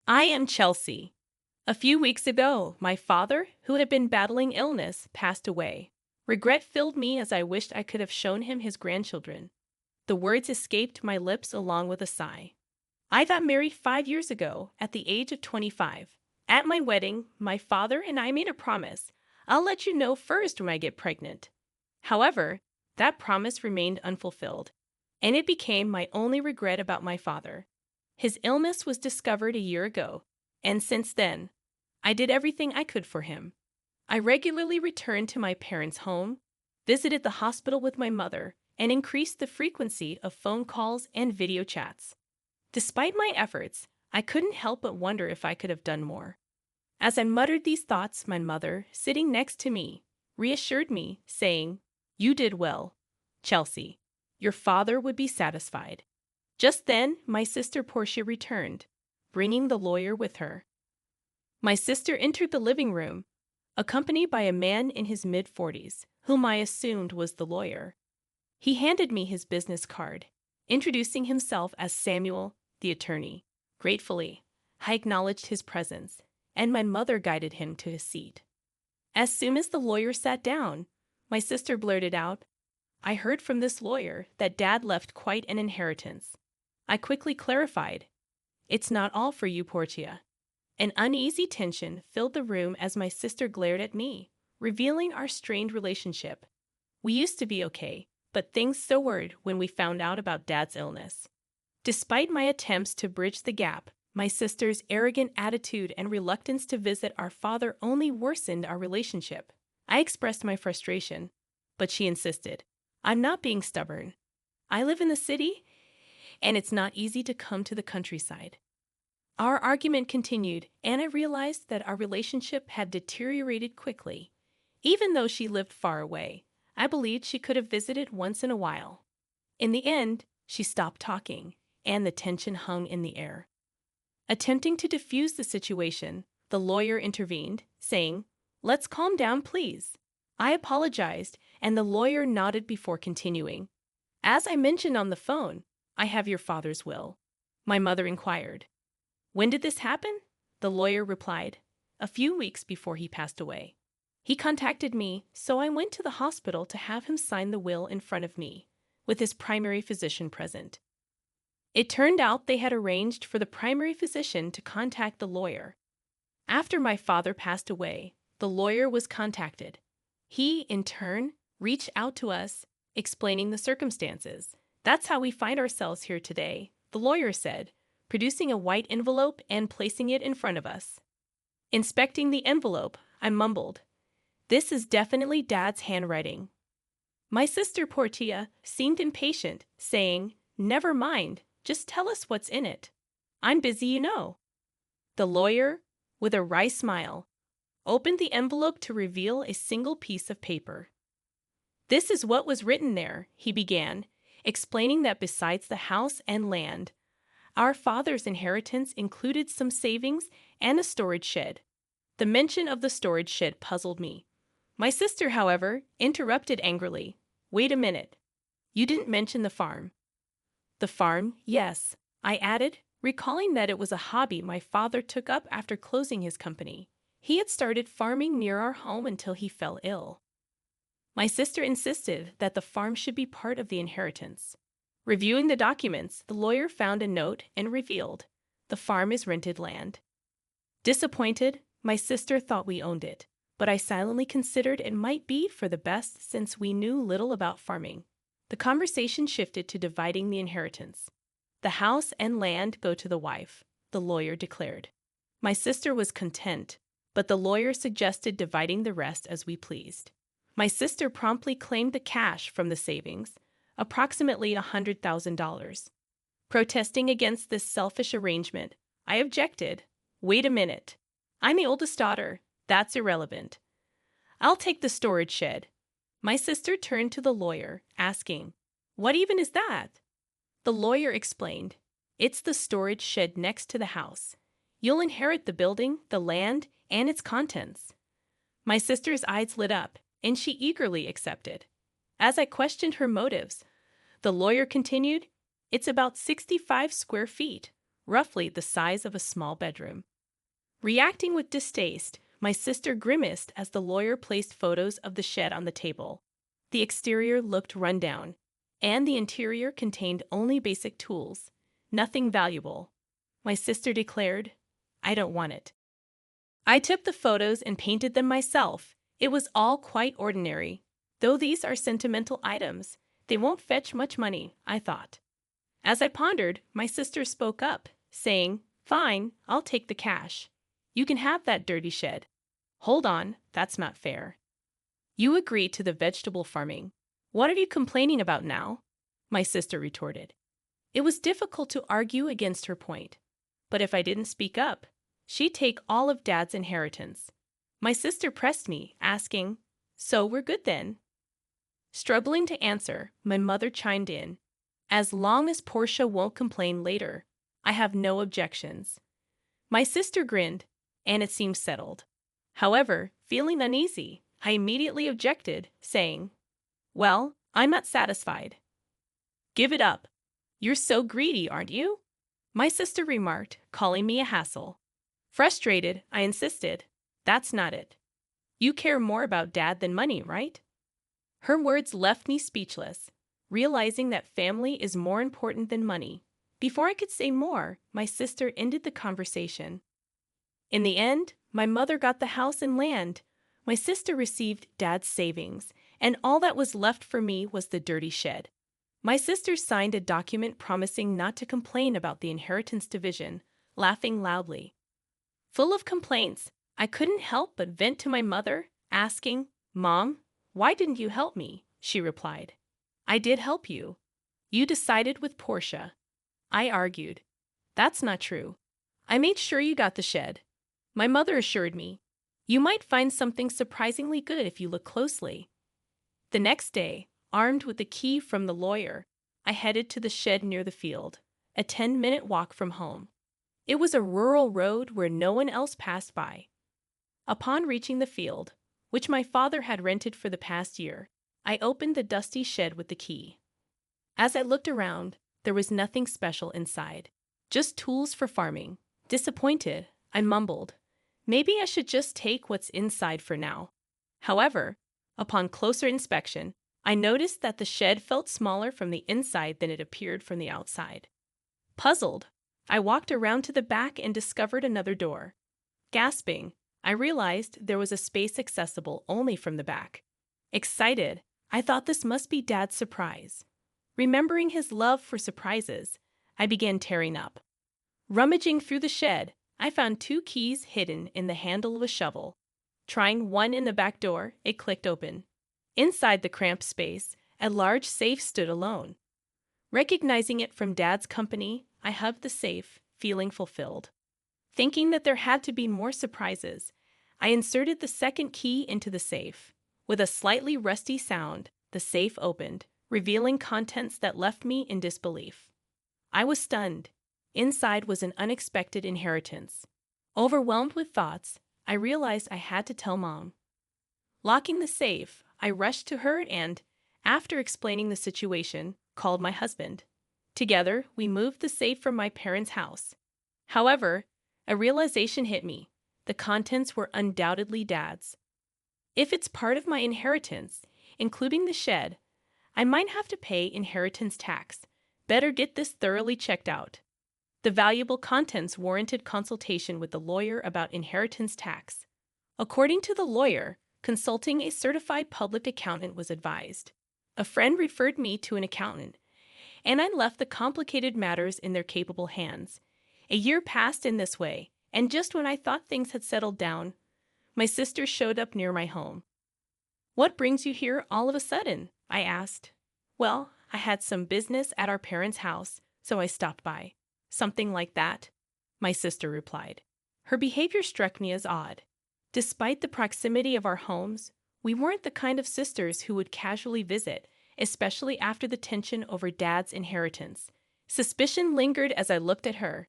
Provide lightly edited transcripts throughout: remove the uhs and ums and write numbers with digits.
I am Chelsea. A few weeks ago, my father, who had been battling illness, passed away. Regret filled me as I wished I could have shown him his grandchildren. The words escaped my lips along with a sigh. I got married 5 years ago, at the age of 25. At my wedding, my father and I made a promise. I'll let you know first when I get pregnant. However, that promise remained unfulfilled, and it became my only regret about my father. His illness was discovered a year ago, and since then, I did everything I could for him. I regularly returned to my parents' home, visited the hospital with my mother, and increased the frequency of phone calls and video chats. Despite my efforts, I couldn't help but wonder if I could have done more. As I muttered these thoughts, my mother, sitting next to me, reassured me, saying, "You did well, Chelsea. Your father would be satisfied." Just then, my sister Portia returned, bringing the lawyer with her. My sister entered the living room, accompanied by a man in his mid-40s, whom I assumed was the lawyer. He handed me his business card, introducing himself as Samuel, the attorney. Gratefully, I acknowledged his presence, and my mother guided him to his seat. As soon as the lawyer sat down, my sister blurted out, "I heard from this lawyer that Dad left quite an inheritance." I quickly clarified, "It's not all for you, Portia." An uneasy tension filled the room as my sister glared at me, revealing our strained relationship. We used to be okay, but things soured when we found out about Dad's illness. Despite my attempts to bridge the gap, my sister's arrogant attitude and reluctance to visit our father only worsened our relationship. I expressed my frustration, but she insisted, "I'm not being stubborn. I live in the city, and it's not easy to come to the countryside." Our argument continued, and I realized that our relationship had deteriorated quickly. Even though she lived far away, I believed she could have visited once in a while. In the end, she stopped talking, and the tension hung in the air. Attempting to defuse the situation, the lawyer intervened, saying, "Let's calm down, please." I apologized, and the lawyer nodded before continuing. "As I mentioned on the phone, I have your father's will." My mother inquired, "When did this happen?" The lawyer replied, "A few weeks before he passed away." He contacted me, so I went to the hospital to have him sign the will in front of me, with his primary physician present. It turned out they had arranged for the primary physician to contact the lawyer. After my father passed away, the lawyer was contacted. He, in turn, reached out to us, explaining the circumstances. "That's how we find ourselves here today," the lawyer said, producing a white envelope and placing it in front of us. Inspecting the envelope, I mumbled, "This is definitely Dad's handwriting." My sister Portia seemed impatient, saying, "Never mind, just tell us what's in it. I'm busy, you know." The lawyer, with a wry smile, opened the envelope to reveal a single piece of paper. "This is what was written there," he began, explaining that besides the house and land, our father's inheritance included some savings and a storage shed. The mention of the storage shed puzzled me. My sister, however, interrupted angrily. "Wait a minute. You didn't mention the farm." "The farm, yes," I added, recalling that it was a hobby my father took up after closing his company. He had started farming near our home until he fell ill. My sister insisted that the farm should be part of the inheritance. Reviewing the documents, the lawyer found a note and revealed, "The farm is rented land." Disappointed, my sister thought we owned it, but I silently considered it might be for the best since we knew little about farming. The conversation shifted to dividing the inheritance. "The house and land go to the wife," the lawyer declared. My sister was content, but the lawyer suggested dividing the rest as we pleased. My sister promptly claimed the cash from the savings, approximately $100,000. Protesting against this selfish arrangement, I objected. "Wait a minute. I'm the oldest daughter. That's irrelevant. I'll take the storage shed." My sister turned to the lawyer, asking, "What even is that?" The lawyer explained, "It's the storage shed next to the house. You'll inherit the building, the land, and its contents." My sister's eyes lit up, and she eagerly accepted. As I questioned her motives, the lawyer continued, "It's about 65 square feet, roughly the size of a small bedroom. Reacting with distaste, my sister grimaced as the lawyer placed photos of the shed on the table. The exterior looked run down, and the interior contained only basic tools, nothing valuable. My sister declared, "I don't want it." I took the photos and painted them myself. It was all quite ordinary. Though these are sentimental items, they won't fetch much money, I thought. As I pondered, my sister spoke up, saying, "Fine, I'll take the cash. You can have that dirty shed." "Hold on, that's not fair. You agreed to the vegetable farming. What are you complaining about now?" my sister retorted. It was difficult to argue against her point, but if I didn't speak up, she'd take all of Dad's inheritance. My sister pressed me, asking, "So we're good then?" Struggling to answer, my mother chimed in, "As long as Portia won't complain later, I have no objections." My sister grinned, and it seemed settled. However, feeling uneasy, I immediately objected, saying, "Well, I'm not satisfied." "Give it up. You're so greedy, aren't you?" my sister remarked, calling me a hassle. Frustrated, I insisted, "That's not it. You care more about Dad than money, right?" Her words left me speechless, realizing that family is more important than money. Before I could say more, my sister ended the conversation. In the end, my mother got the house and land. My sister received Dad's savings, and all that was left for me was the dirty shed. My sister signed a document promising not to complain about the inheritance division, laughing loudly. Full of complaints, I couldn't help but vent to my mother, asking, "Mom, why didn't you help me?" She replied, "I did help you. You decided with Portia." I argued, "That's not true. I made sure you got the shed." My mother assured me, "You might find something surprisingly good if you look closely." The next day, armed with the key from the lawyer, I headed to the shed near the field, a 10-minute walk from home. It was a rural road where no one else passed by. Upon reaching the field, which my father had rented for the past year, I opened the dusty shed with the key. As I looked around, there was nothing special inside, just tools for farming. Disappointed, I mumbled, "Maybe I should just take what's inside for now." However, upon closer inspection, I noticed that the shed felt smaller from the inside than it appeared from the outside. Puzzled, I walked around to the back and discovered another door. Gasping, I realized there was a space accessible only from the back. Excited, I thought this must be Dad's surprise. Remembering his love for surprises, I began tearing up. Rummaging through the shed, I found 2 keys hidden in the handle of a shovel. Trying one in the back door, it clicked open. Inside the cramped space, a large safe stood alone. Recognizing it from Dad's company, I hugged the safe, feeling fulfilled. Thinking that there had to be more surprises, I inserted the second key into the safe. With a slightly rusty sound, the safe opened, revealing contents that left me in disbelief. I was stunned. Inside was an unexpected inheritance. Overwhelmed with thoughts, I realized I had to tell Mom. Locking the safe, I rushed to her and, after explaining the situation, called my husband. Together, we moved the safe from my parents' house. However, a realization hit me. The contents were undoubtedly Dad's. If it's part of my inheritance, including the shed, I might have to pay inheritance tax. Better get this thoroughly checked out. The valuable contents warranted consultation with the lawyer about inheritance tax. According to the lawyer, consulting a certified public accountant was advised. A friend referred me to an accountant, and I left the complicated matters in their capable hands. A year passed in this way, and just when I thought things had settled down, my sister showed up near my home. "What brings you here all of a sudden?" I asked. "Well, I had some business at our parents' house, so I stopped by." "Something like that," my sister replied. Her behavior struck me as odd. Despite the proximity of our homes, we weren't the kind of sisters who would casually visit, especially after the tension over Dad's inheritance. Suspicion lingered as I looked at her.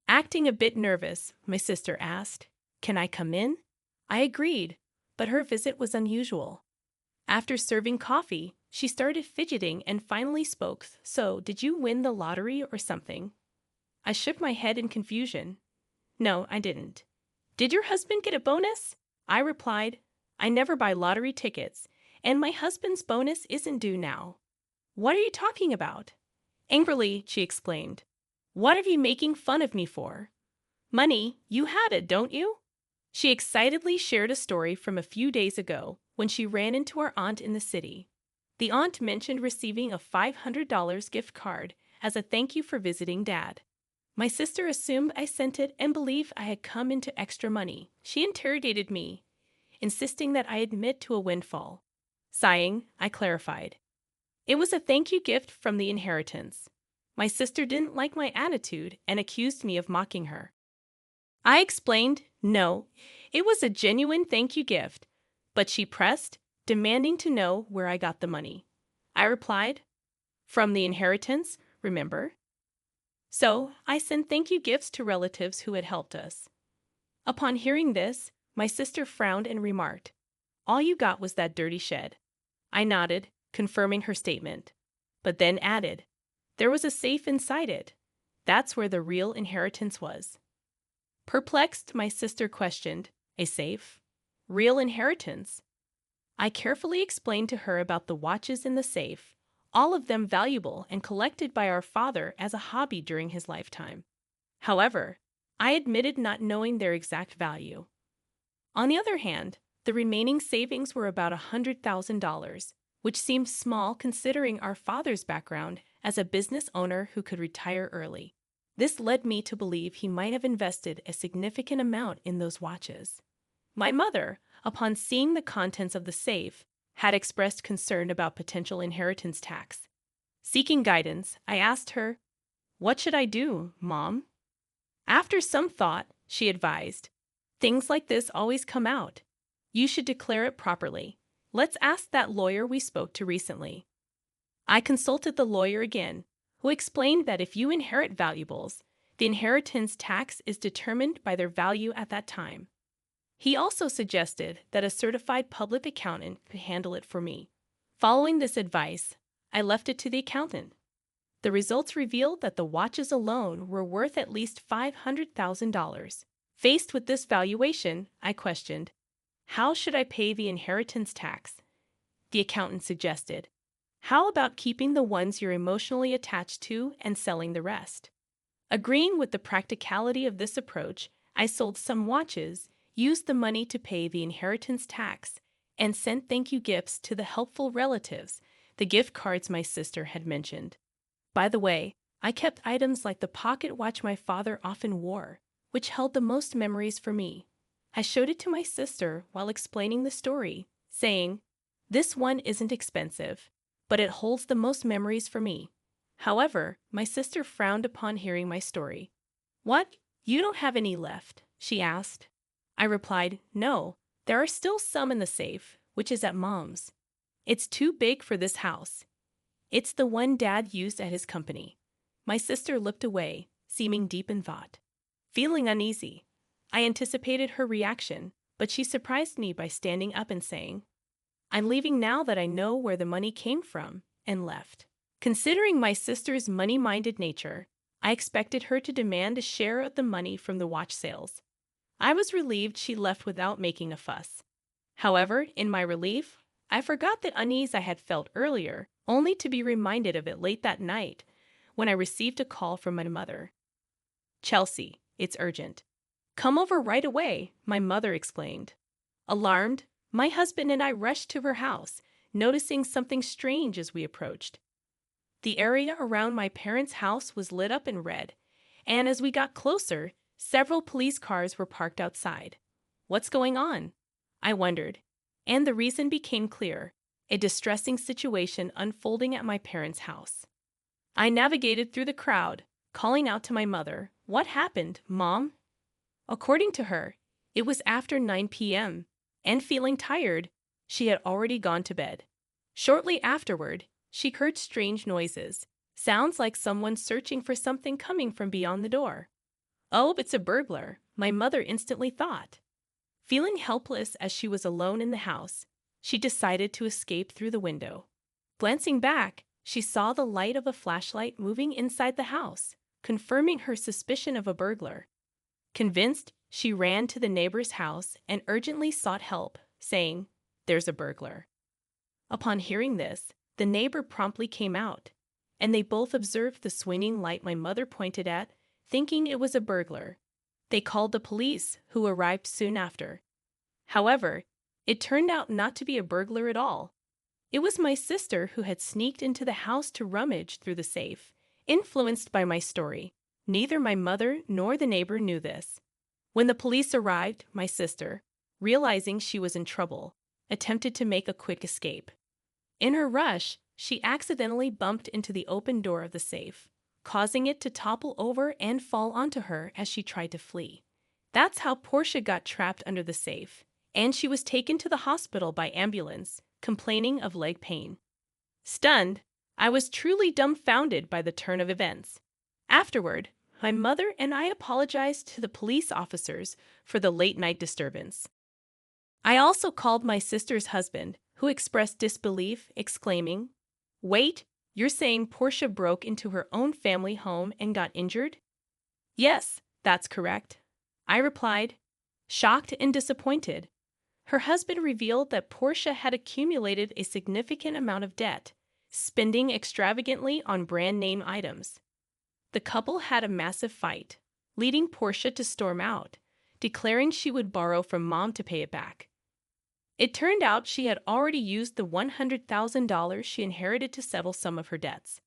Acting a bit nervous, my sister asked, "Can I come in?" I agreed, but her visit was unusual. After serving coffee, she started fidgeting and finally spoke, "So, did you win the lottery or something?" I shook my head in confusion. No, I didn't. Did your husband get a bonus? I replied, I never buy lottery tickets, and my husband's bonus isn't due now. What are you talking about? Angrily, she exclaimed. What are you making fun of me for? Money, you had it, don't you? She excitedly shared a story from a few days ago when she ran into our aunt in the city. The aunt mentioned receiving a $500 gift card as a thank you for visiting Dad. My sister assumed I sent it and believed I had come into extra money. She interrogated me, insisting that I admit to a windfall. Sighing, I clarified. It was a thank you gift from the inheritance. My sister didn't like my attitude and accused me of mocking her. I explained, no, it was a genuine thank you gift, but she pressed, demanding to know where I got the money. I replied, from the inheritance, remember? So I sent thank you gifts to relatives who had helped us. Upon hearing this, my sister frowned and remarked, all you got was that dirty shed. I nodded, confirming her statement, but then added, there was a safe inside it. That's where the real inheritance was. Perplexed, my sister questioned, a safe? Real inheritance? I carefully explained to her about the watches in the safe, all of them valuable and collected by our father as a hobby during his lifetime. However, I admitted not knowing their exact value. On the other hand, the remaining savings were about $100,000, which seemed small considering our father's background as a business owner who could retire early. This led me to believe he might have invested a significant amount in those watches. My mother, upon seeing the contents of the safe, had expressed concern about potential inheritance tax. Seeking guidance, I asked her, what should I do, Mom? After some thought, she advised, things like this always come out. You should declare it properly. Let's ask that lawyer we spoke to recently. I consulted the lawyer again, who explained that if you inherit valuables, the inheritance tax is determined by their value at that time. He also suggested that a certified public accountant could handle it for me. Following this advice, I left it to the accountant. The results revealed that the watches alone were worth at least $500,000. Faced with this valuation, I questioned, how should I pay the inheritance tax? The accountant suggested, how about keeping the ones you're emotionally attached to and selling the rest? Agreeing with the practicality of this approach, I sold some watches, used the money to pay the inheritance tax, and sent thank you gifts to the helpful relatives, the gift cards my sister had mentioned. By the way, I kept items like the pocket watch my father often wore, which held the most memories for me. I showed it to my sister while explaining the story, saying, this one isn't expensive, but it holds the most memories for me. However, my sister frowned upon hearing my story. What? You don't have any left? She asked. I replied, no, there are still some in the safe, which is at Mom's. It's too big for this house. It's the one Dad used at his company. My sister looked away, seeming deep in thought. Feeling uneasy, I anticipated her reaction, but she surprised me by standing up and saying, I'm leaving now that I know where the money came from, and left. Considering my sister's money-minded nature, I expected her to demand a share of the money from the watch sales. I was relieved she left without making a fuss. However, in my relief, I forgot the unease I had felt earlier, only to be reminded of it late that night when I received a call from my mother. Chelsea, it's urgent. Come over right away, my mother exclaimed. Alarmed, my husband and I rushed to her house, noticing something strange as we approached. The area around my parents' house was lit up in red, and as we got closer, several police cars were parked outside. What's going on? I wondered, and the reason became clear, a distressing situation unfolding at my parents' house. I navigated through the crowd, calling out to my mother, what happened, Mom? According to her, it was after 9 p.m., and feeling tired, she had already gone to bed. Shortly afterward, she heard strange noises, sounds like someone searching for something coming from beyond the door. Oh, it's a burglar, my mother instantly thought. Feeling helpless as she was alone in the house, she decided to escape through the window. Glancing back, she saw the light of a flashlight moving inside the house. confirming her suspicion of a burglar. Convinced, she ran to the neighbor's house and urgently sought help, saying, "There's a burglar." Upon hearing this, the neighbor promptly came out, and they both observed the swinging light my mother pointed at, thinking it was a burglar. They called the police, who arrived soon after. However, it turned out not to be a burglar at all. It was my sister who had sneaked into the house to rummage through the safe, influenced by my story. Neither my mother nor the neighbor knew this. When the police arrived, my sister, realizing she was in trouble, attempted to make a quick escape. In her rush, she accidentally bumped into the open door of the safe, causing it to topple over and fall onto her as she tried to flee. That's how Portia got trapped under the safe, and she was taken to the hospital by ambulance, complaining of leg pain. Stunned, I was truly dumbfounded by the turn of events. Afterward, my mother and I apologized to the police officers for the late-night disturbance. I also called my sister's husband, who expressed disbelief, exclaiming, "Wait, you're saying Portia broke into her own family home and got injured?" "Yes, that's correct," I replied, shocked and disappointed. Her husband revealed that Portia had accumulated a significant amount of debt, spending extravagantly on brand-name items. The couple had a massive fight, leading Portia to storm out, declaring she would borrow from Mom to pay it back. It turned out she had already used the $100,000 she inherited to settle some of her debts.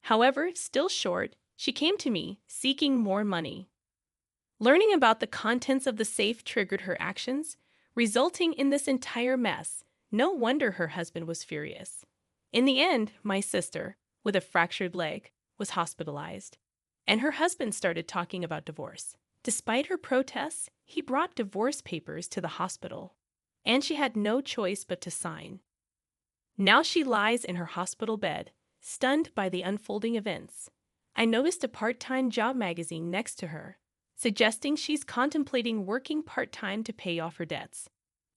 However, still short, she came to me, seeking more money. Learning about the contents of the safe triggered her actions, resulting in this entire mess. No wonder her husband was furious. In the end, my sister, with a fractured leg, was hospitalized, and her husband started talking about divorce. Despite her protests, he brought divorce papers to the hospital, and she had no choice but to sign. Now she lies in her hospital bed, stunned by the unfolding events. I noticed a part-time job magazine next to her, suggesting she's contemplating working part-time to pay off her debts.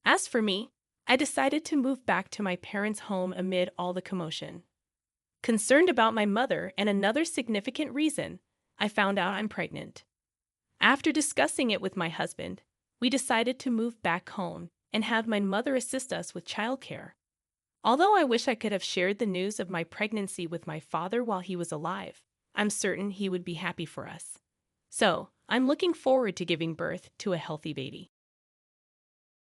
As for me, I decided to move back to my parents' home amid all the commotion. Concerned about my mother and another significant reason, I found out I'm pregnant. After discussing it with my husband, we decided to move back home and have my mother assist us with childcare. Although I wish I could have shared the news of my pregnancy with my father while he was alive, I'm certain he would be happy for us. So, I'm looking forward to giving birth to a healthy baby.